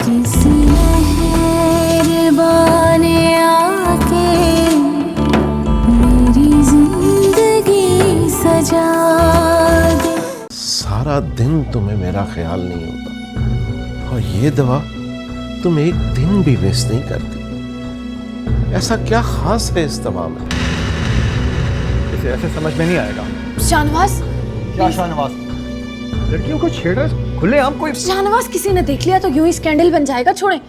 किसी मेहरबान आके मेरी जिंदगी सजा दे। सारा दिन तुम्हें मेरा ख्याल नहीं होता और ये दवा तुम एक दिन भी वेस्ट नहीं करती। ऐसा क्या खास है इस दवा में? इसे ऐसे समझ में नहीं आएगा। शाहनवाज, क्या शाहनवाज? लड़कियों को छेड़ रहा है खुलेआम कोई? शाहनवाज किसी ने देख लिया तो यूं ही स्कैंडल बन जाएगा, छोड़ें।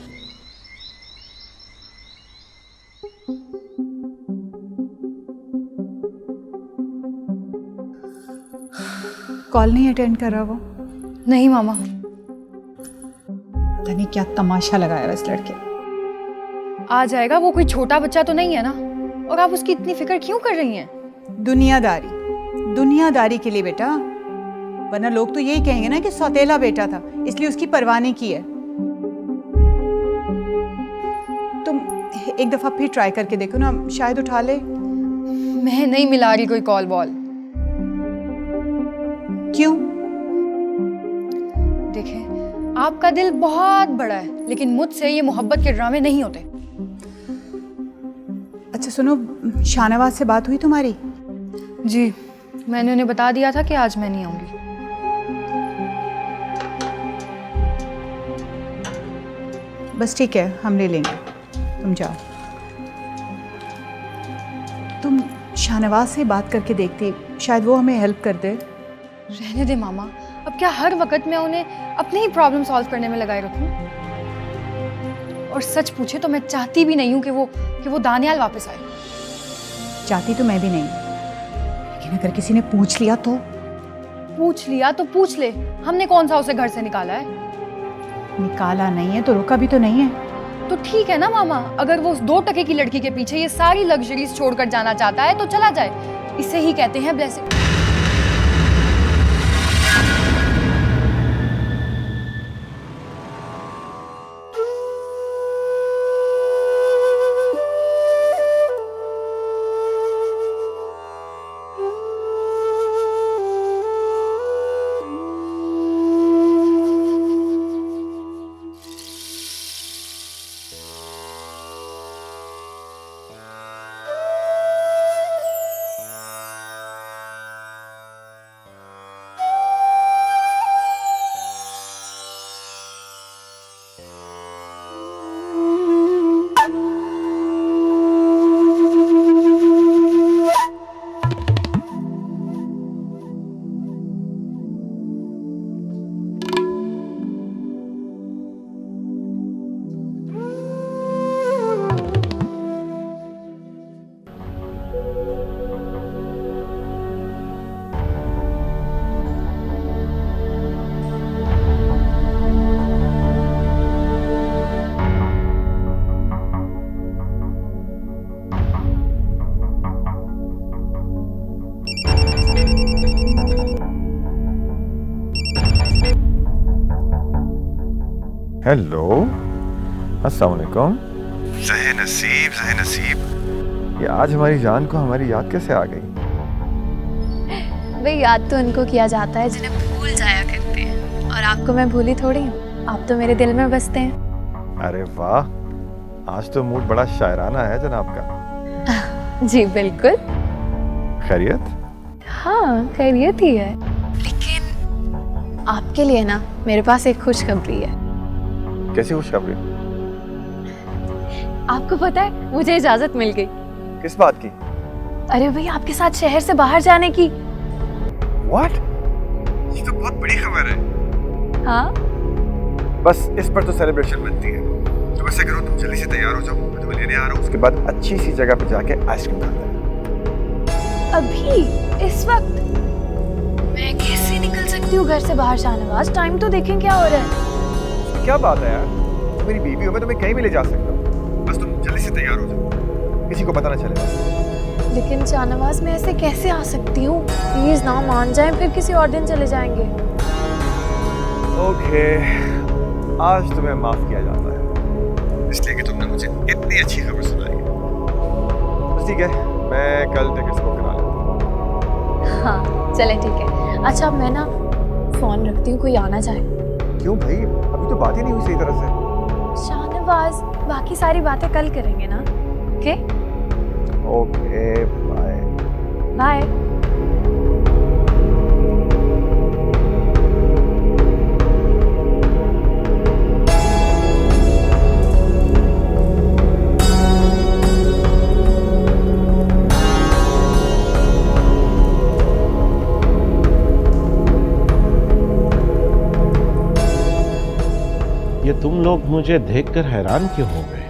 कॉल नहीं अटेंड कर रहा वो? नहीं मामा। पता नहीं क्या तमाशा लगाया है इस लड़के। आ जाएगा, वो कोई छोटा बच्चा तो नहीं है ना। और आप उसकी इतनी फिक्र क्यों कर रही हैं? दुनियादारी के लिए बेटा, वरना लोग तो यही कहेंगे ना कि सौतेला बेटा था इसलिए उसकी परवाह नहीं की है। तुम एक दफा फिर ट्राई करके देखो ना, शायद उठा ले। मैं नहीं मिला रही कोई कॉल वॉल। क्यों? देखें, आपका दिल बहुत बड़ा है, लेकिन मुझसे ये मोहब्बत के ड्रामे नहीं होते। अच्छा सुनो, शाहनवाज से बात हुई तुम्हारी? जी, मैंने उन्हें बता दिया था कि आज मैं नहीं आऊंगी। बस ठीक है, हम ले लेंगे, तुम जाओ। तुम शाहनवाज से बात करके देखती, शायद वो हमें हेल्प कर दे। रहने दे मामा, अब क्या हर वक्त मैं उन्हें अपने ही प्रॉब्लम सॉल्व करने में लगाए रखूं? और सच पूछे तो मैं चाहती भी नहीं हूं कि वो दानियाल वापस आए। चाहती तो मैं भी नहीं, लेकिन अगर किसी ने पूछ लिया तो? पूछ लिया तो पूछ ले, हमने कौन सा उसे घर से निकाला है? निकाला नहीं है तो रोका भी तो नहीं है। तो ठीक है ना मामा, अगर वो उस 2 टके की लड़की के पीछे ये सारी लग्जरीज छोड़कर जाना चाहता है तो चला जाए। इसे ही कहते हैं ब्लेसिंग। हेलो, अस्सलाम वालेकुम। ज़हे नसीब, ये आज हमारी जान को हमारी याद कैसे आ गई? वे याद तो उनको किया जाता है जिन्हें भूल जाया करते हैं, और आपको मैं भूली थोड़ी हूँ, आप तो मेरे दिल में बसते हैं। अरे वाह, आज तो मूड बड़ा शायराना है जनाब का। जी बिल्कुल। खैरियत? हाँ, खैरियत ही है, लेकिन आपके लिए ना मेरे पास एक खुशखबरी है। कैसी खुशखबरी? आपको पता है, मुझे इजाजत मिल गई। किस बात की? अरे भाई, आपके साथ शहर से बाहर जाने की। What? ये तो बहुत बड़ी खबर है। हाँ, बस इस पर तो सेलिब्रेशन बनती है। तो ऐसा करो, तुम जल्दी से तैयार हो जाओ, मैं तुम्हें लेने आ रहा हूँ। उसके बाद अच्छी सी जगह पे जाके आइसक्रीम खाते हैं। अभी इस वक्त मैं कैसे निकल सकती हूँ घर से बाहर? शाहनवाज, टाइम तो देखें क्या हो रहा है। क्या बात है यार, तुम मेरी बीवी हो, मैं तुम्हें कहीं भी ले जा सकता हूँ। बस तुम जल्दी से तैयार हो जाओ, किसी को पता ना चले बस। लेकिन शाहनवाज, मैं ऐसे कैसे आ सकती हूँ? प्लीज ना मान जाएं, फिर किसी और दिन चले जाएंगे। ओके, आज तुम्हें माफ किया जाता है, इसलिए कि तुमने मुझे इतनी अच्छी खबर सुनाई है। बस ठीक है, मैं कल टिकट्स बुक करा लेता हूँ। हाँ चले, ठीक है। अच्छा, मैं ना फोन रखती हूँ, कोई आना चाहे। क्यों भाई, अभी तो बात ही नहीं हुई सही तरह से। आज बाकी सारी बातें कल करेंगे ना? Okay okay bye. बाय। ये तुम लोग मुझे देखकर हैरान क्यों हो गए?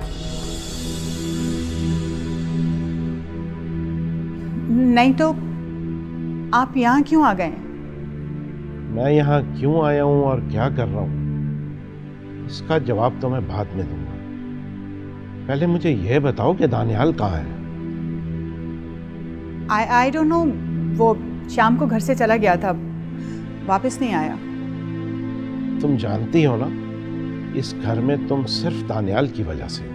नहीं तो आप यहाँ क्यों आ गए? मैं यहाँ क्यों आया हूं और क्या कर रहा हूं, इसका जवाब तो मैं बाद में दूंगा। पहले मुझे यह बताओ कि दानियाल कहाँ है? आई डोंट नो, वो शाम को घर से चला गया था, वापस नहीं आया। तुम जानती हो ना, इस घर में तुम सिर्फ दानियाल की वजह से हो।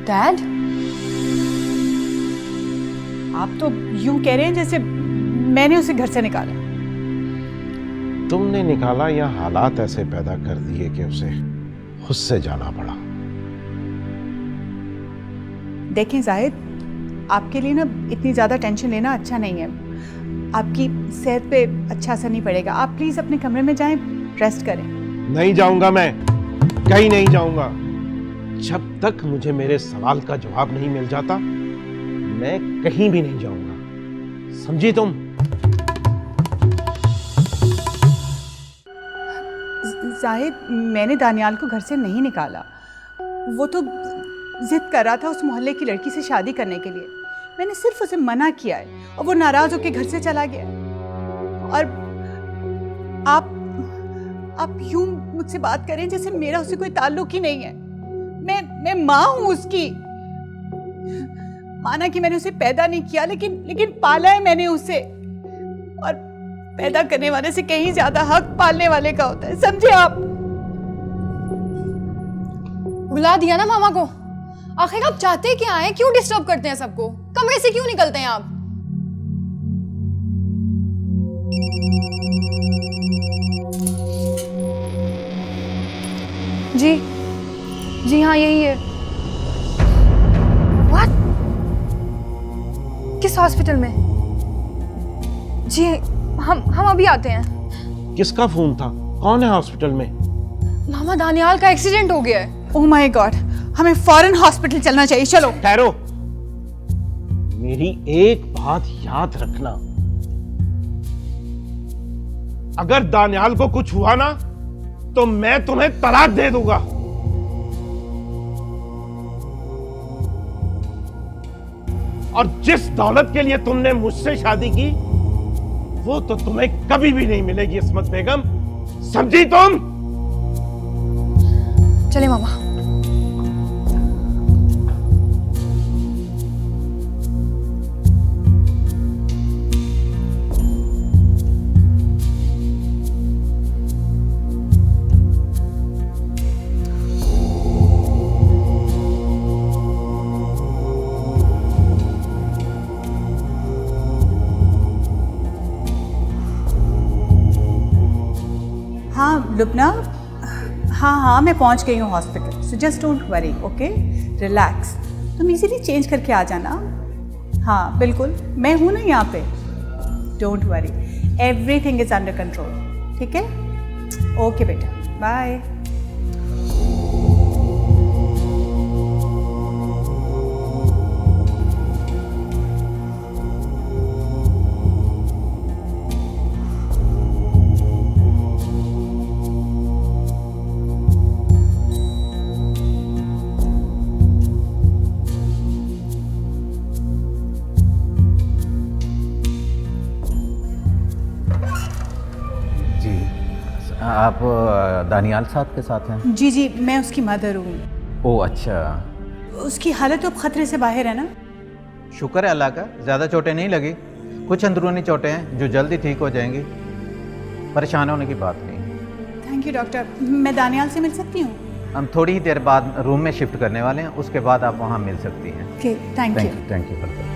डैड, आप तो यूं कह रहे हैं जैसे मैंने उसे घर से निकाला। तुमने निकाला या हालात ऐसे पैदा कर दिए कि उसे खुद से जाना पड़ा? देखें जाहिद, आपके लिए ना इतनी ज़्यादा टेंशन लेना अच्छा नहीं है। आपकी सेहत पे अच्छा असर नहीं पड़ेगा। आप प्लीज़ अपने कमरे में जाएं, रेस्ट करें। नहीं जाऊंगा, मैं कहीं नहीं जाऊंगा। जब तक मुझे मेरे सवाल का जवाब नहीं मिल जाता, मैं कहीं भी नहीं जाऊंगा, समझी तुम? जाहिद, मैंने दानियाल को घर से नहीं निकाला। वो तो जिद कर रहा था उस मोहल्ले की लड़की से शादी करने के लिए। मैंने सिर्फ उसे मना किया है और वो नाराज होकर घर से चला गया। और आप यूं मुझसे बात करें जैसे मेरा उससे कोई ताल्लुक ही नहीं है। मैं माँ हूं उसकी। माना कि मैंने उसे पैदा नहीं किया, लेकिन पाला है मैंने उसे। और पैदा करने वाले से कहीं ज्यादा हक पालने वाले का होता है, समझे आप? बुला दिया ना मामा को। आखिर आप चाहते क्या हैं? क्यों डिस्टर्ब करते हैं सबको? कमरे से क्यों निकलते हैं आप? जी हाँ, यही है। What? किस हॉस्पिटल में? जी हम अभी आते हैं। किसका फोन था? कौन है हॉस्पिटल में? मामा, दानियाल का एक्सीडेंट हो गया है। ओह माय गॉड, हमें फौरन हॉस्पिटल चलना चाहिए, चलो। ठहरो, मेरी एक बात याद रखना, अगर दानियाल को कुछ हुआ ना तो मैं तुम्हें तलाक दे दूंगा। और जिस दौलत के लिए तुमने मुझसे शादी की, वो तो तुम्हें कभी भी नहीं मिलेगी इस्मत बेगम, समझी तुम? चले मामा। हाँ लुबना, हाँ मैं पहुंच गई हूँ hospital. So just don't worry, okay, relax. तुम इजीली चेंज करके आ जाना। हाँ बिल्कुल, मैं हूँ ना यहाँ पे। Don't worry, everything is under control, ठीक है? ओके बेटा, बाय। आप दानियाल साहब के साथ हैं? जी, मैं उसकी मदर हूँ। ओह अच्छा। उसकी हालत तो अब खतरे से बाहर है ना? शुक्र है अल्लाह का, ज़्यादा चोटें नहीं लगी। कुछ अंदरूनी चोटें हैं जो जल्दी ठीक हो जाएंगी, परेशान होने की बात नहीं। Thank you doctor. मैं दानियाल से मिल सकती हूँ? हम थोड़ी ही देर बाद रूम में शिफ्ट करने वाले हैं, उसके बाद आप वहाँ मिल सकती हैं। Okay, thank you. Thank you welcome.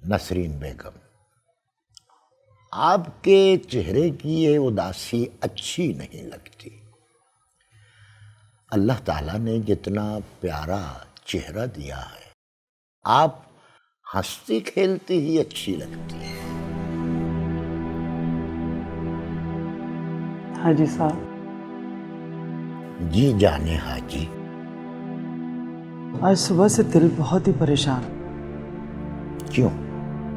Nasreen Begum, आपके चेहरे की ये उदासी अच्छी नहीं लगती। अल्लाह ताला ने जितना प्यारा चेहरा दिया है, आप हंसती खेलती ही अच्छी लगती है। हाजी साहब। जी जाने हाजी। आज सुबह से दिल बहुत ही परेशान। क्यों,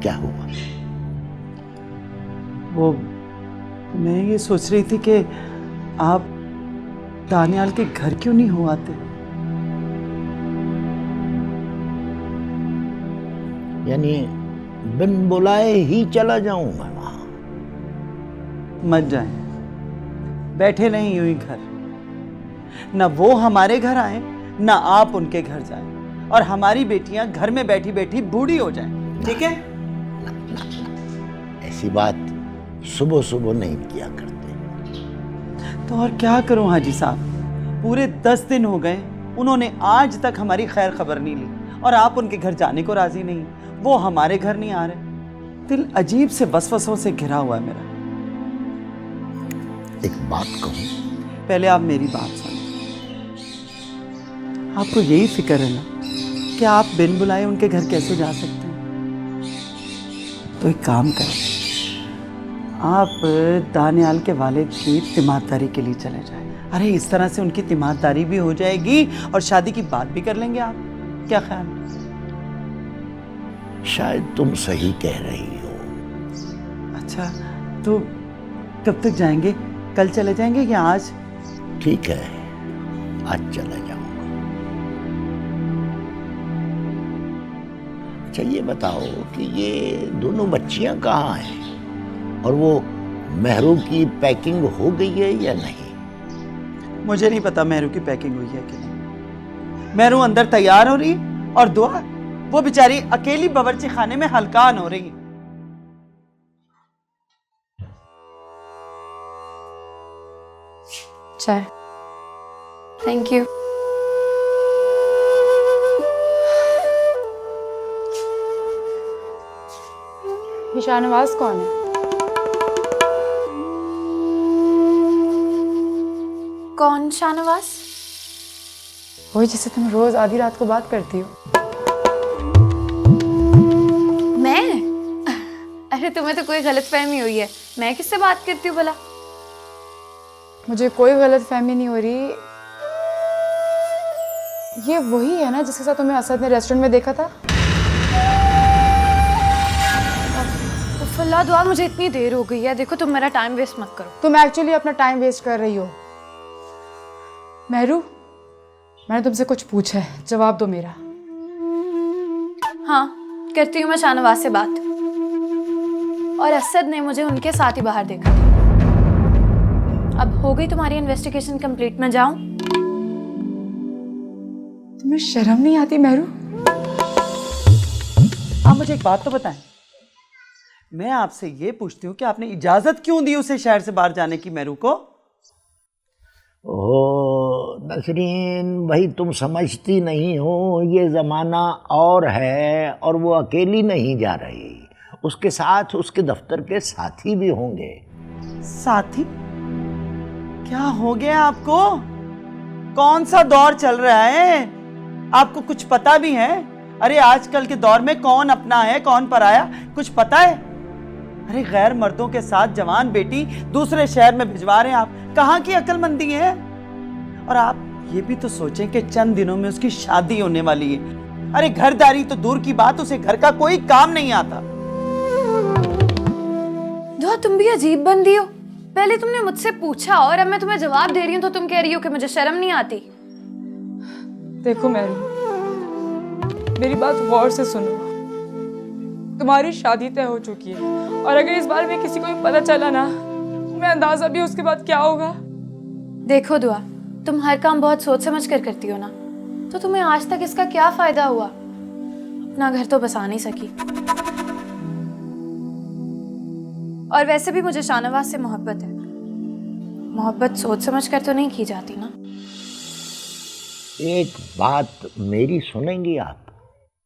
क्या हुआ? वो मैं ये सोच रही थी कि आप दानियाल के घर क्यों नहीं हो आते। यानी बिन बुलाए ही चला जाऊं मैं वहां? मत जाएं, बैठे नहीं यूं ही घर। ना वो हमारे घर आए, ना आप उनके घर जाएं, और हमारी बेटियां घर में बैठी बैठी बूढ़ी हो जाएं। ठीक है? ऐसी बात सुबह सुबह नहीं किया करते। तो और क्या करूं हाजी साहब, पूरे 10 दिन हो गए, उन्होंने आज तक हमारी खैर खबर नहीं ली, और आप उनके घर जाने को राजी नहीं, वो हमारे घर नहीं आ रहे। दिल अजीब से वसवसों से घिरा हुआ है मेरा। एक बात कहूं? पहले आप मेरी बात सुनिए। आपको यही फिक्र है ना कि आप बिन बुलाए उनके घर कैसे जा सकते हैं? तो एक काम करें, आप दानियाल के वालिद की तिमारदारी के लिए चले जाएं। अरे इस तरह से उनकी तिमारदारी भी हो जाएगी और शादी की बात भी कर लेंगे आप। क्या ख्याल? शायद तुम सही कह रही हो। अच्छा, तो कब तक जाएंगे? कल चले जाएंगे या आज? ठीक है, आज चला जाऊंगा। अच्छा ये बताओ कि ये दोनों बच्चियां कहाँ हैं, और वो मेहरू की पैकिंग हो गई है या नहीं? मुझे नहीं पता मेहरू की पैकिंग हुई है कि नहीं। मेहरू अंदर तैयार हो रही, और दुआ वो बेचारी अकेली बावर्ची खाने में हलकान हो रही है। चाय। Thank you. ये शाहनवाज कौन है? कौन शाहनवाज? वही जिससे तुम रोज आधी रात को बात करती हो। मैं? अरे तुम्हें तो कोई गलतफहमी हुई है, मैं किससे बात करती हूँ भला? मुझे कोई गलतफहमी नहीं हो रही। ये वही है ना जिसके साथ तुम्हें असद ने रेस्टोरेंट में देखा था? फुल्ला दुआ, मुझे इतनी देर हो गई है, देखो तुम मेरा टाइम वेस्ट मत करो। तुम एक्चुअली अपना टाइम वेस्ट कर रही हो। मेहरू, मैंने तुमसे कुछ पूछा है, जवाब दो मेरा। हाँ, करती हूँ मैं शाहनवाज से बात। और असद ने मुझे उनके साथ ही बाहर देखा था। अब हो गई तुम्हारी इन्वेस्टिगेशन कंप्लीट, मैं जाऊं? तुम्हें शर्म नहीं आती मेहरू? आप मुझे एक बात तो बताएं, मैं आपसे ये पूछती हूँ कि आपने इजाजत क्यों दी उसे शहर से बाहर जाने की, मेहरू को? ओह नसरीन, भाई तुम समझती नहीं हो, ये ज़माना और है, और वो अकेली नहीं जा रही, उसके साथ उसके दफ्तर के साथी भी होंगे। साथी? क्या हो गया आपको? कौन सा दौर चल रहा है? आपको कुछ पता भी है? अरे आजकल के दौर में कौन अपना है कौन पराया, कुछ पता है? अरे गैर मर्दों के साथ जवान बेटी दूसरे शहर में भिजवा रहे हैं आप, कहाँ की अक्लमंदी है? और आप ये भी तो सोचें कि चंद दिनों में उसकी शादी होने वाली है। अरे घरदारी तो दूर की बात, उसे घर का कोई काम नहीं आता। दुआ, तुम भी अजीब बंदी हो। पहले तुमने मुझसे पूछा और अब मैं तुम्हें जवाब दे रही हूँ तो तुम कह रही हो कि मुझे शर्म नहीं आती। देखो मेहरू, मेरी बात गौर से सुनो। तुम्हारी शादी तय हो चुकी है, और अगर इस बारे में किसी को भी पता चला ना, तुम्हें अंदाजा भी उसके बाद क्या होगा। देखो दुआ, तुम हर काम बहुत सोच समझ कर करती हो ना, तो तुम्हें आज तक इसका क्या फायदा हुआ? अपना घर तो बसा नहीं सकी। और वैसे भी मुझे शाहनवाज से मोहब्बत है। मोहब्बत सोच समझ कर तो नहीं की जाती ना। एक बात मेरी सुनेंगी आप?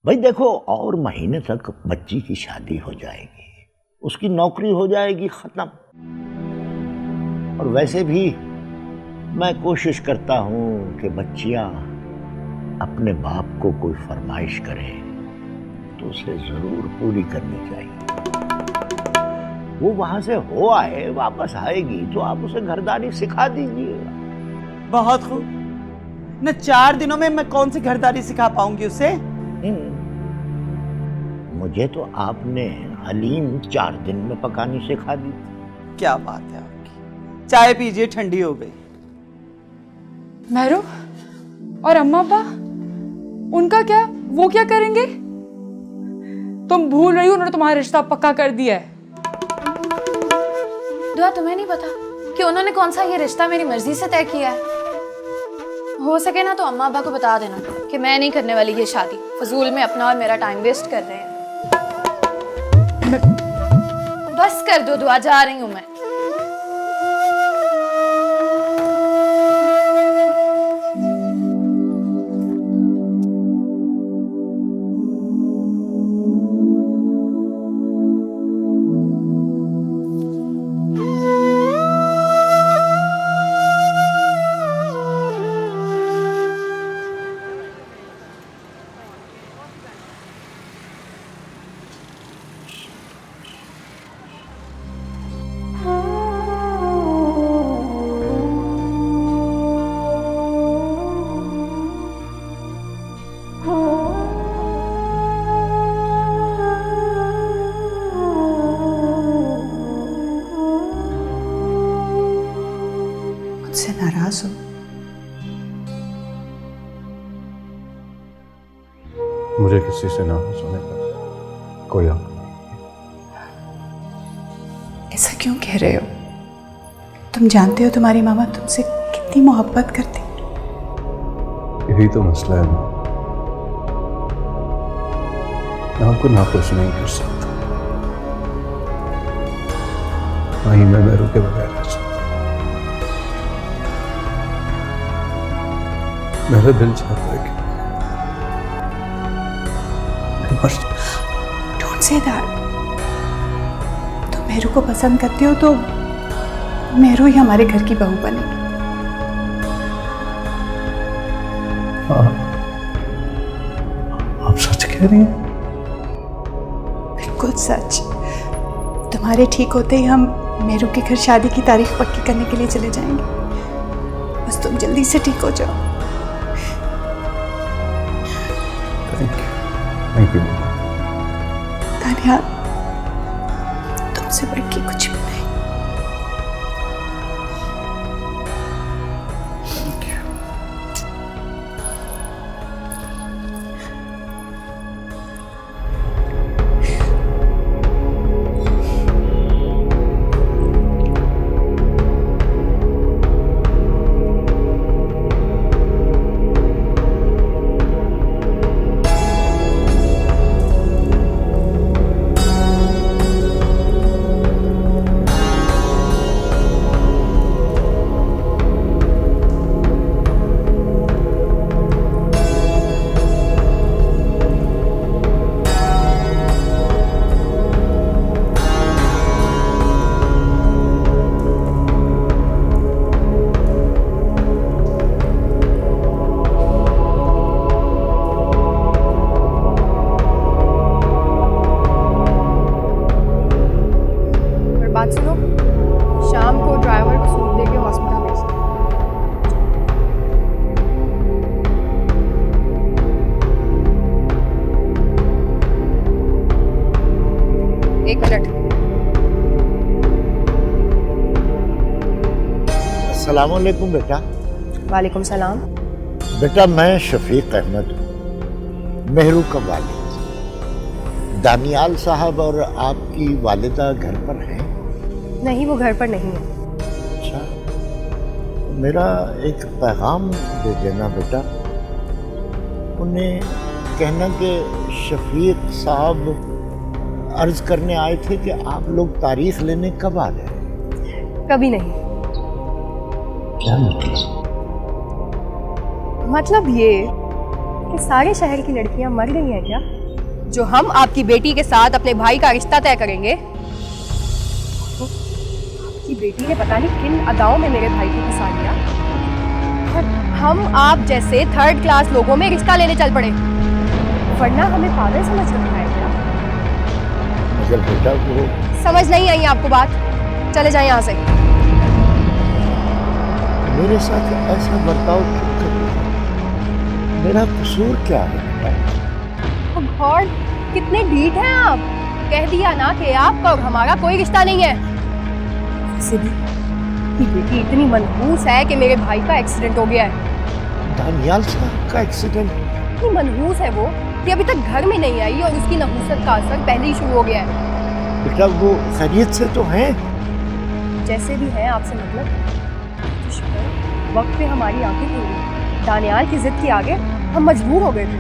भाई देखो, और महीने तक बच्ची की शादी हो जाएगी, उसकी नौकरी हो जाएगी खत्म। और वैसे भी मैं कोशिश करता हूं कि बच्चियां अपने बाप को कोई फरमाइश करे तो उसे जरूर पूरी करनी चाहिए। वो वहां से हो आए, वापस आएगी तो आप उसे घरदारी सिखा दीजिएगा। बहुत खूब। न 4 दिनों में मैं कौन सी घरदारी सिखा पाऊंगी उसे? मुझे तो आपने हलीम 4 दिन में पकानी सिखा दी। क्या बात है आपकी। चाय पीजिए, ठंडी हो गई। मेहरू और अम्मा अब्बा, उनका क्या? वो क्या करेंगे? तुम भूल रही हो, उन्होंने तुम्हारा रिश्ता पक्का कर दिया है। दुआ, तुम्हें नहीं पता कि उन्होंने कौन सा ये रिश्ता मेरी मर्जी से तय किया है? हो सके ना तो अम्मा अब्बा को बता देना कि मैं नहीं करने वाली ये शादी। फजूल में अपना और मेरा टाइम वेस्ट कर रहे हैं। बस कर दो दुआ, जा रही हूं मैं। मुझसे नाराज हो? मुझे किसी से नाराज होने का कोई हक नहीं। ऐसा क्यों कह रहे हो? तुम जानते हो तुम्हारी मामा तुमसे कितनी मोहब्बत करती। यही तो मसला है माँ, मैं आपको नाखुश नहीं कर सकता। वहीं मैं मेरू के बगैर रह सकता। मेरा दिल चाहता है कि डोंट से दैट। तुम मेरू को पसंद करते हो तो मेरू ही हमारे घर की बहू बनेगी। हाँ, आप सच कह रही हैं? बिल्कुल सच। तुम्हारे ठीक होते ही हम मेरू के घर शादी की तारीख पक्की करने के लिए चले जाएंगे। बस तुम जल्दी से ठीक हो जाओ। Thank you. तानिया, तुमसे बढ़ के कुछ भी नहीं। बात सुनो, शाम को ड्राइवर को सूट दे के हॉस्पिटल भेज दो। एक मिनट। अस्सलामुअलैकुम बेटा। वालेकुम सलाम। बेटा मैं शफीक अहमद हूँ, मेहरू का वालिद। दानियाल साहब और आपकी वालिदा घर पर हैं? नहीं, वो घर पर नहीं है। अच्छा, मेरा एक पैगाम दे देना बेटा। उन्हें कहना कि शफीक साहब अर्ज करने आए थे कि आप लोग तारीख लेने कब आ रहे हैं? कभी नहीं। क्या मतलब? मतलब ये कि सारे शहर की लड़कियां मर गई हैं क्या? जो हम आपकी बेटी के साथ अपने भाई का रिश्ता तय करेंगे, आपकी बेटी ने पता नहीं किन अदाओं में मेरे भाई को फंसा लिया और हम आप जैसे थर्ड क्लास लोगों में रिश्ता लेने चल पड़े, वरना हमें पागल समझ रखा है क्या? मगर बेटा वो समझ नहीं आई आपको बात? चले जाए यहाँ से। मेरे साथ ऐसा बर्ताव क्यों कर रही है? मेरा कसूर क्या है बेटा? गॉड, कितने ढीठ हैं आप। कह दिया ना कि आपका और हमारा कोई रिश्ता नहीं है। वैसे भी ये बेटी इतनी मनहूस है कि मेरे भाई का एक्सीडेंट हो गया है। दानियाल साहब का एक्सीडेंट? इतनी मनहूस है वो कि अभी तक घर में नहीं आई और उसकी नहूसत का असर पहले ही शुरू हो गया है। बेटा वो खैरियत से तो है? जैसे भी है आपसे मतलब, तो शुक्र वक्त पे हमारी आंखें खुली। दानियाल की जिद के आगे हम मजबूर हो गए थे,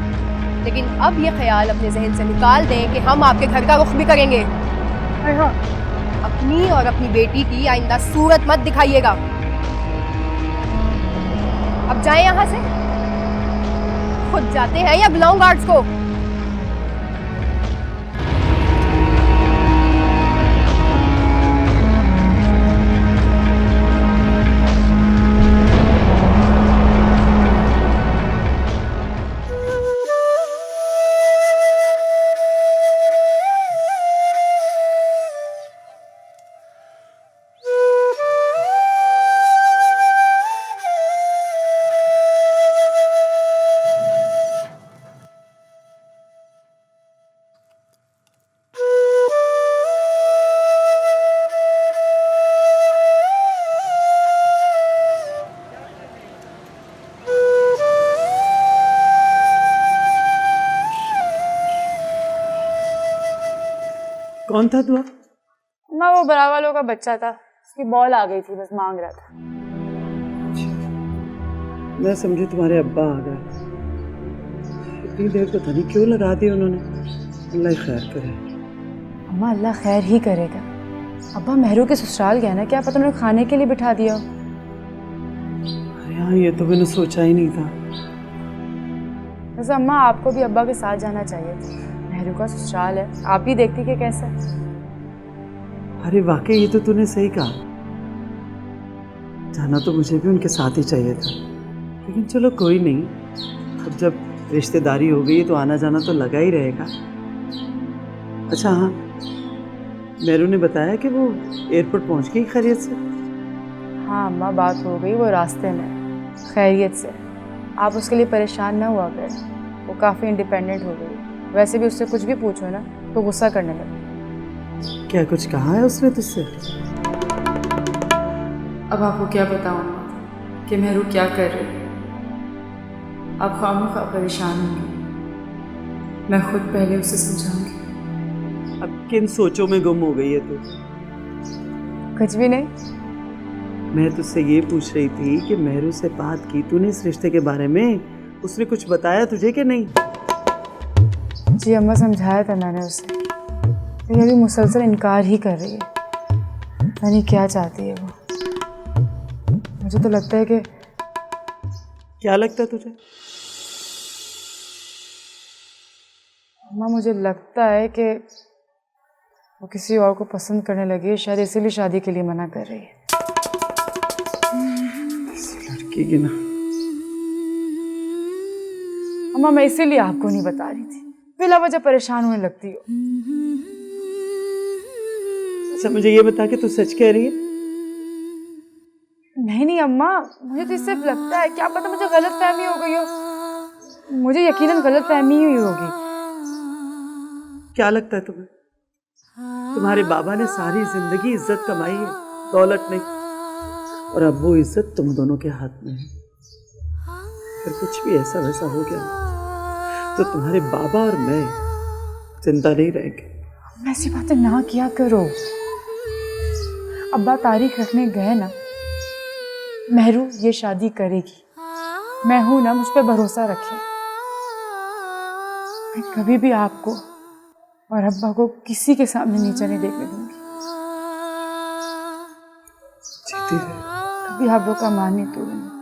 लेकिन अब ये ख्याल अपने जहन से निकाल दें कि हम आपके घर का रुख भी करेंगे। और हाँ, अपनी और अपनी बेटी की आइंदा सूरत मत दिखाइएगा। अब जाएं यहाँ से, खुद जाते हैं या बुलाऊं गार्ड्स को? कौन था दुआ? माँ वो बड़ा वालों का बच्चा था, उसकी बॉल आ गई थी, बस मांग रहा था। मैं समझी तुम्हारे अब्बा आ गए। इतनी देर पता नहीं क्यों लगा दी उन्होंने। अल्लाह ही खैर करे। अम्मा अल्लाह खैर ही करेगा। अब्बा मेहरू के ससुराल गया ना, क्या पता उन्होंने खाने के लिए बिठा दिया। अरे हाँ, ये तो मैंने सोचा ही नहीं था। वैसे अम्मा आपको भी अब्बा के साथ जाना चाहिए था, मेहरू का ससुराल है, आप ही देखती कि कैसा। अरे वाकई ये तो तूने सही कहा, जाना तो मुझे भी उनके साथ ही चाहिए था, लेकिन चलो कोई नहीं, अब जब रिश्तेदारी हो गई तो आना जाना तो लगा ही रहेगा। अच्छा हाँ, मेहरू ने बताया कि वो एयरपोर्ट पहुंच गई खैरियत से? हाँ अम्मा, बात हो गई, वो रास्ते में खैरियत से। आप उसके लिए परेशान ना हुआ करें, वो काफ़ी इंडिपेंडेंट हो गई। वैसे भी उससे कुछ भी पूछो ना तो गुस्सा करने लगे। क्या कुछ कहा है उसने तुझसे? अब आपको क्या बताऊँ कि मेहरू क्या कर रही है। आप खामखा परेशान होंगी, मैं खुद पहले उसे समझाऊंगी। अब किन सोचों में गुम हो गई है तू? कुछ भी नहीं। मैं तुझसे ये पूछ रही थी कि मेहरू से बात की तूने इस रिश्ते के बारे में? उसने कुछ बताया तुझे कि नहीं? जी अम्मा, समझाया था मैंने उसे, लेकिन अभी मुसलसल इनकार ही कर रही है। पता नहीं क्या चाहती है वो। मुझे तो लगता है कि। क्या लगता है तुझे? अम्मा मुझे लगता है कि वो किसी और को पसंद करने लगी है, शायद इसीलिए शादी के लिए मना कर रही है। लड़की की ना। अम्मा मैं इसीलिए आपको नहीं बता रही थी, बिला वजह परेशान होने लगती हो। अच्छा मुझे ये बता कि तू सच कह रही है? नहीं नहीं अम्मा, मुझे तो सिर्फ लगता है, क्या पता मुझे गलत फहमी हो गई हो। मुझे यकीनन गलत फहमी हुई होगी। क्या लगता है तुम्हें? तुम्हारे बाबा ने सारी जिंदगी इज्जत कमाई है, दौलत नहीं, और अब वो इज्जत तुम दोनों के हाथ में है। फिर कुछ भी ऐसा वैसा हो गया तो तुम्हारे बाबा और मैं जिंदा नहीं रहेंगे। ऐसी बातें ना किया करो। अब्बा तारीख रखने गए ना, मेहरू ये शादी करेगी, मैं हूं ना, मुझ पर भरोसा रखें। मैं कभी भी आपको और अब्बा को किसी के सामने नीचा नहीं देखने दूंगी। कभी आप लोग का मान नहीं तोड़ूंगी।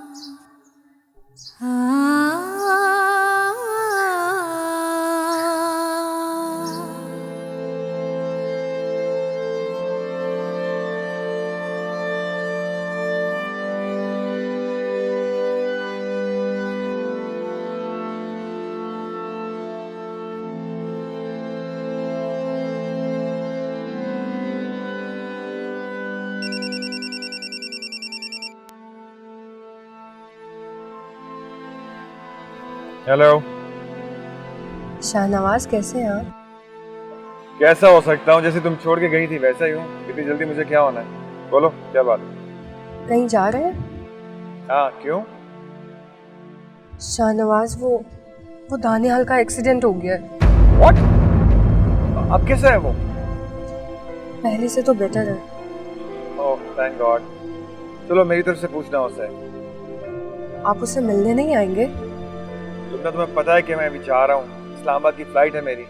हेलो। शाहनवाज कैसे हैं आप? कैसा हो सकता हूँ? जैसे तुम छोड़ के गई थी वैसा ही हूँ। इतनी जल्दी मुझे क्या होना है? बोलो क्या बात है? कहीं जा रहे हैं? हाँ क्यों? शाहनवाज वो दानियाल का एक्सीडेंट हो गया है। What? अब कैसा है वो? पहले से तो बेटर है। Oh thank God. चलो मेरी तरफ से पूछना उससे। आप उससे मिलने नहीं आएंगे? तुम्हें पता है कि मैं अभी जा रहा हूँ, इस्लामाबाद की फ्लाइट है मेरी।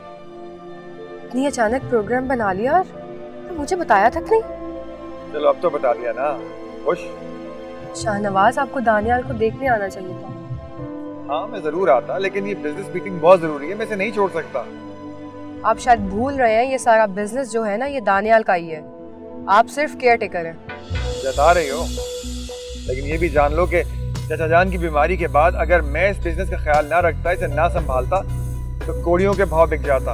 इतनी अचानक प्रोग्राम बना लिया और तो मुझे बताया तक नहीं। चलो अब तो बता दिया ना। खुश? शाहनवाज आपको दानियाल को देखने आना चाहिए था। हाँ मैं जरूर आता, लेकिन ये बिजनेस मीटिंग बहुत जरूरी है, मैं इसे नहीं छोड़ सकता। आप शायद भूल रहे हैं ये सारा बिजनेस जो है ना ये दानियाल का ही है। आप सिर्फ केयर टेकर हैं। जता रही हो, लेकिन ये भी जान लो कि चाचा जान की बीमारी के बाद अगर मैं इस बिजनेस का ख्याल ना रखता, इसे ना संभालता तो कोड़ियों के भाव बिक जाता।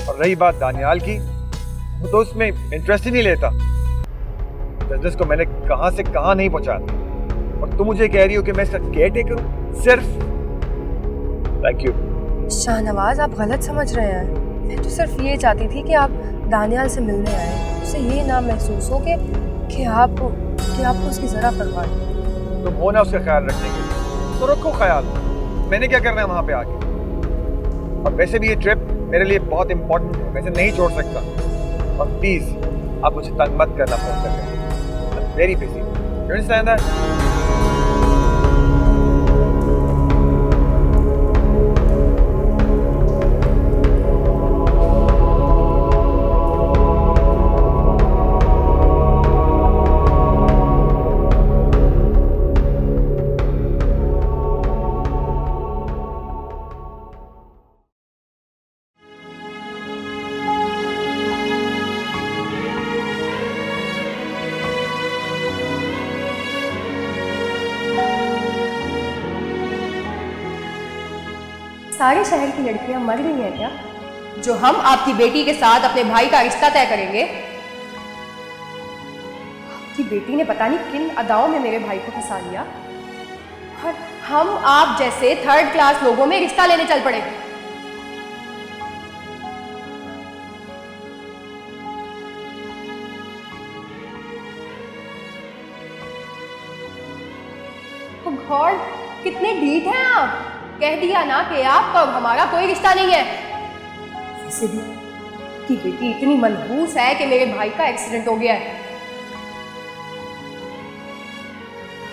और रही बात दानियाल की, वो तो उसमें इंटरेस्ट ही नहीं लेता। बिजनेस को मैंने कहां से कहां नहीं पहुंचाया, और तुम मुझे कह रही हो कि मैं इसका केयर टेकर हूं सिर्फ। Thank you. शाहनवाज आप गलत समझ रहे हैं। मैं तो सिर्फ ये चाहती थी कि आप दानियाल से मिलने आए, उसे ये ना महसूस हो कि आपको उसकी जरा परवाह नहीं। तुम हो ना उसका ख्याल रखने के लिए, तो रखो ख्याल। मैंने क्या करना है वहां पे आके? और वैसे भी ये ट्रिप मेरे लिए बहुत इंपॉर्टेंट है, मैं इसे नहीं छोड़ सकता। और प्लीज आप मुझे तंग मत करना फोन करके। I'm very busy. You understand that? सारे शहर की लड़कियां मर गई हैं क्या, जो हम आपकी बेटी के साथ अपने भाई का रिश्ता तय करेंगे? आपकी बेटी ने पता नहीं किन अदाओं में मेरे भाई को फंसा लिया और हम आप जैसे थर्ड क्लास लोगों में रिश्ता लेने चल पड़े। गॉड, कितने ढीठ हैं आप। कह दिया ना कि आपका और हमारा कोई रिश्ता नहीं है। वैसे भी कि बेटी इतनी मनहूस है कि मेरे भाई का एक्सीडेंट हो गया है।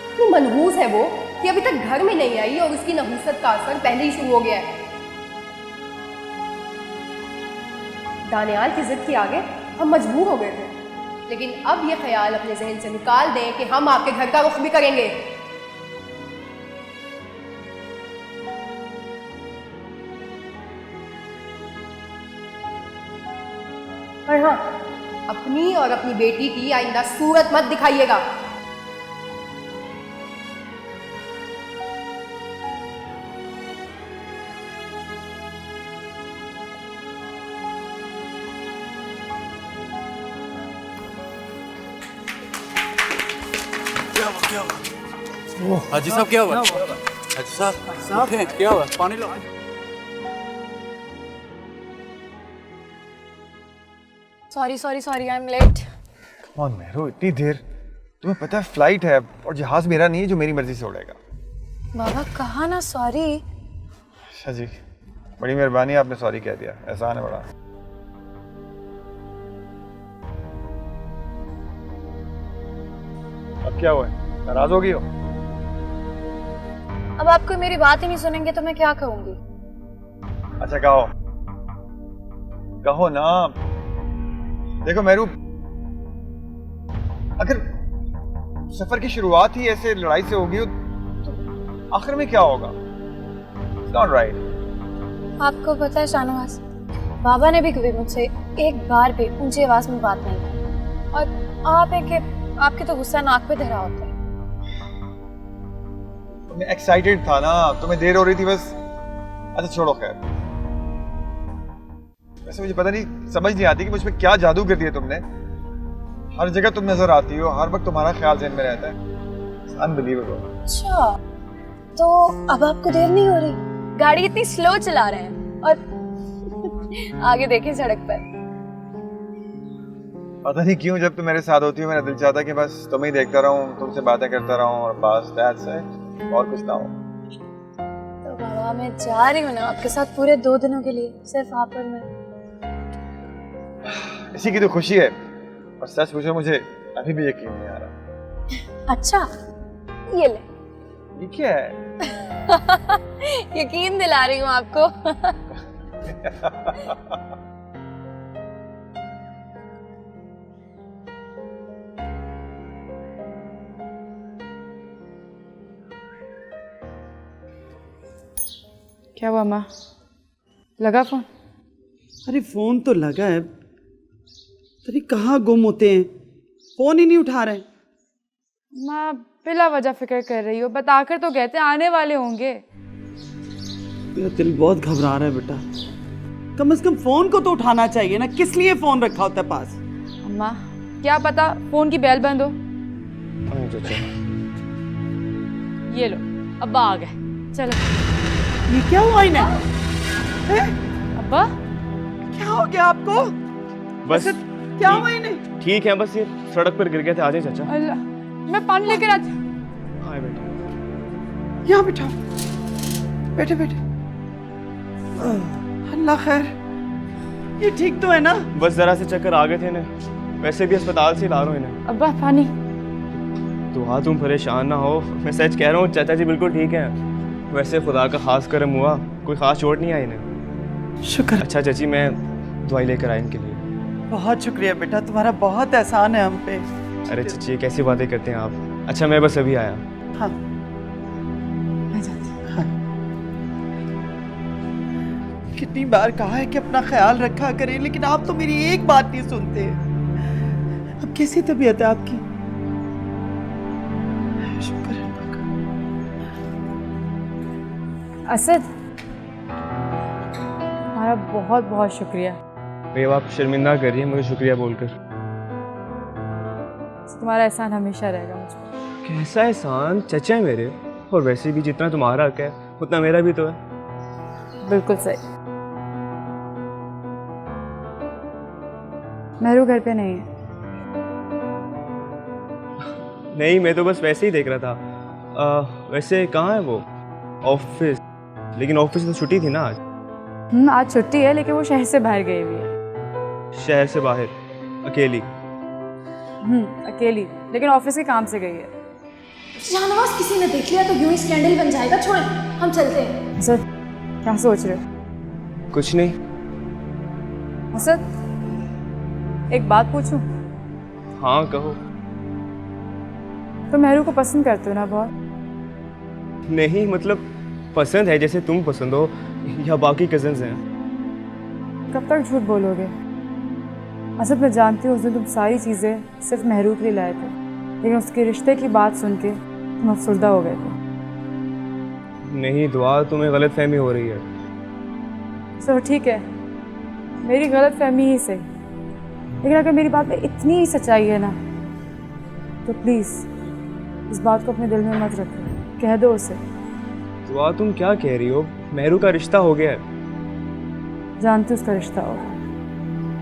इतनी मनहूस है वो कि अभी तक घर में नहीं आई और उसकी नहूसत का असर पहले ही शुरू हो गया है। दानियाल की जिद के आगे हम मजबूर हो गए थे, लेकिन अब ये ख्याल अपने जहन से निकाल दें कि हम आपके घर का रुख भी करेंगे। और हाँ, अपनी और अपनी बेटी की आइंदा सूरत मत दिखाइएगा। हाजी साहब क्या हुआ? हाजी साहब उठे, क्या हुआ? पानी लो। Sorry I am late. कौन मेहरो, इतनी देर? तुम्हें पता है फ्लाइट है और जहाज मेरा नहीं है जो मेरी मर्जी से उड़ेगा। बाबा कहा ना सॉरी। अच्छा जी, बड़ी मेहरबानी, आपने सॉरी कह दिया, एहसान है बड़ा। अब क्या हुआ, नाराज हो गई हो? अब आप कोई मेरी बात ही नहीं सुनेंगे तो मैं क्या कहूंगी? अच्छा कहो, कहो ना। देखो मेहरू, अगर सफर की शुरुआत ही ऐसे लड़ाई से होगी तो आखिर में क्या होगा? It's not right. आपको पता है शाहनवाज, बाबा ने भी कभी मुझसे एक बार भी ऊंची आवाज में बात नहीं की, और आप है कि आपके तो गुस्सा नाक पे धरा होता है। मैं एक्साइटेड था ना, तुम्हें देर हो रही थी बस। अच्छा छोड़ो, खैर। वैसे मुझे पता नहीं, समझ नहीं आती कि मुझ पे क्या जादू कर दिया तुमने। हर जगह तुम नजर आती हो, हर वक्त तुम्हारा ख्याल ज़हन में रहता है। अनबिलीवेबल। अच्छा, तो अब आपको देर नहीं हो रही? गाड़ी इतनी स्लो चला रहे हैं और आगे देखें सड़क पर। पता नहीं क्यों जब तुम मेरे साथ होती हो मेरा दिल चाहता है कि बस तुम्हें ही देखता रहूं, तुमसे बातें करता रहूं और बस दैट्स इट, और कुछ ना हो। तो बाबा मैं जा रही हूँ ना आपके साथ पूरे 2 दिनों के लिए, सिर्फ आप और मैं। इसी की तो खुशी है, और सच पूछो मुझे अभी भी यकीन नहीं आ रहा। अच्छा ये ले। ये क्या है? यकीन दिला रही हूँ आपको। क्या हुआ माँ, लगा फोन? अरे फोन तो लगा है, अरे कहाँ गुम होते हैं, फोन ही नहीं उठा रहे। माँ बिला वजह फिक्र कर रही हो, बताकर तो कहते आने वाले होंगे। मेरा दिल बहुत घबरा रहा है बेटा, कम से कम फोन को तो उठाना चाहिए ना, किस लिए फोन रखा होता है पास? अम्मा क्या पता फोन की बेल बंद हो। ये लो अब्बा आ गए, चलो। ये क्या हुआ इन्हें? अब्बा क्या हो गया आपको? बस क्या हुआ इन्हें? ठीक है, बस ये सड़क पर गिर गए थे। आ जाए चाचा। अल्लाह, मैं पानी लेकर आती। हाँ बेटा, यहाँ बैठो, बैठे बैठे। अल्लाह खैर, ये ठीक तो है ना? बस जरा से चक्कर आ गए थे ना, वैसे भी अस्पताल से ला रहा हूँ इन्हें। अब्बा पानी। तो हाँ तुम परेशान ना हो, मैं सच कह रहा हूँ, चाचा जी बिल्कुल ठीक है। वैसे खुदा का खास करम हुआ, कोई खास चोट नहीं आई इन्हें। शुक्र। अच्छा चाची, मैं दवाई लेकर आया इनके लिए। बहुत शुक्रिया बेटा, तुम्हारा बहुत एहसान है हम पे। अरे चाची कैसी बातें करते हैं आप। अच्छा मैं बस अभी आया। हाँ मैं जाती हूँ। हाँ। कितनी बार कहा है कि अपना ख्याल रखा करें, लेकिन आप तो मेरी एक बात नहीं सुनते। अब कैसी तबीयत है आपकी? शुक्र है। असद हमारा बहुत बहुत शुक्रिया। भैया आप शर्मिंदा कर रही है मुझे शुक्रिया बोलकर। तुम्हारा एहसान हमेशा रहेगा मुझ पर। कैसा एहसान? चचा है मेरे, और वैसे भी जितना तुम्हारा हक है उतना मेरा भी तो है। बिल्कुल सही। मेहरू घर पे नहीं है। नहीं मैं तो बस वैसे ही देख रहा था। वैसे कहाँ है वो? ऑफिस? लेकिन ऑफिस तो छुट्टी थी ना आज। आज छुट्टी है, लेकिन वो शहर से बाहर गई हुई है। शहर से बाहर अकेली? अकेली, लेकिन ऑफिस के काम से गई है। शाहनवाज किसी ने देख लिया तो यूं ही स्कैंडल बन जाएगा, छोड़ हम चलते हैं। असद क्या सोच रहे हो? कुछ नहीं। असद एक बात पूछूं? हाँ कहो। तो मेहरू को पसंद करते हो ना बहुत? नहीं मतलब पसंद है जैसे तुम पसंद हो या बाकी कजन्स हैं। कब तक झूठ बोलोगे? असद मैं जानती हूँ उस दिन तुम सारी चीज़ें सिर्फ मेहरू के लिए लाए थे, लेकिन उसके रिश्ते की बात सुन के तुम अफसरदा हो गए थे। नहीं दुआ, तुम्हें गलत फहमी हो रही है। चलो ठीक है, मेरी गलत फहमी ही सही, लेकिन अगर मेरी बात में इतनी ही सच्चाई है ना तो प्लीज़ इस बात को अपने दिल में मत रखो, कह दो उसे। दुआ तुम क्या कह रही हो? मेहरू का रिश्ता हो गया है। जानती उसका रिश्ता होगा,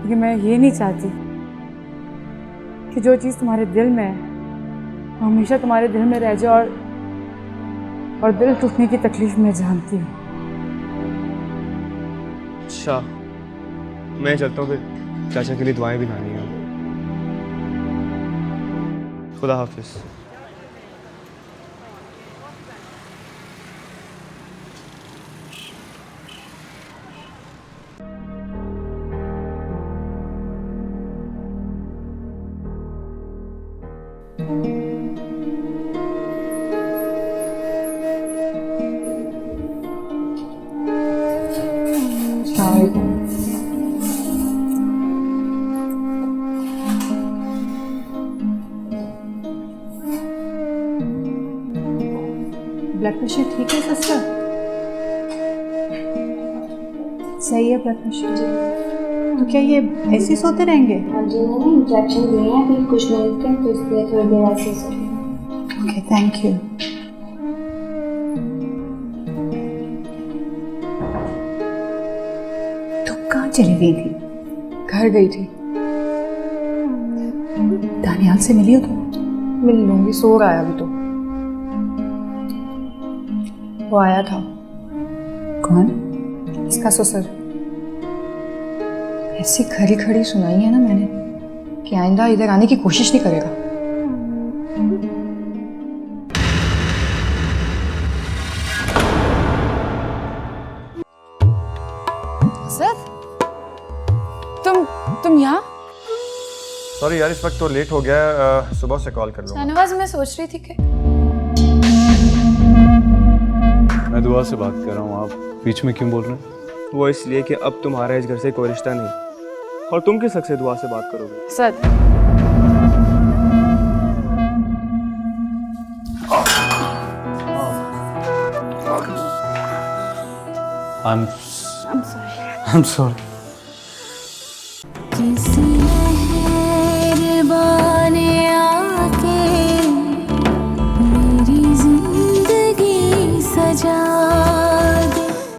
लेकिन मैं ये नहीं चाहती कि जो चीज़ तुम्हारे दिल में है वो हमेशा तुम्हारे दिल में रह जाए, और दिल टूटने की तकलीफ मैं जानती हूँ। अच्छा मैं चलता हूँ, फिर चाचा के लिए दुआएं भी लानी है। खुदा हाफिज। ब्लड प्रेशर ठीक है सिस्टर? सही है ब्लड प्रेशर। तो क्या ये ऐसे सोते रहेंगे? हाँ जी, मैंने इंजेक्शन दिए हैं अभी कुछ मिनट के, तो इसलिए थोड़ी देर ऐसे ही सोते। Okay thank you. कहाँ चली गई थी? घर गई थी। दानियाल से मिली हो तुम? मिल लूंगी, सो रहा है अभी तो। वो आया था। कौन? इसका ससुर। ऐसी खड़ी खड़ी सुनाई है ना मैंने कि आइंदा इधर आने की कोशिश नहीं करेगा। तुम यहाँ? सॉरी यार, इस वक्त तो लेट हो गया है, सुबह से कॉल कर लूँगा। शाहनवाज, मैं सोच रही थी कि मैं दुआ से बात कर रहा हूँ, आप बीच में क्यों बोल रहे हैं? वो इसलिए कि अब तुम्हारा इस घर से कोई रिश्ता नहीं, और तुम किस हक से दुआ से बात करोगे? Sir, I'm sorry. किसी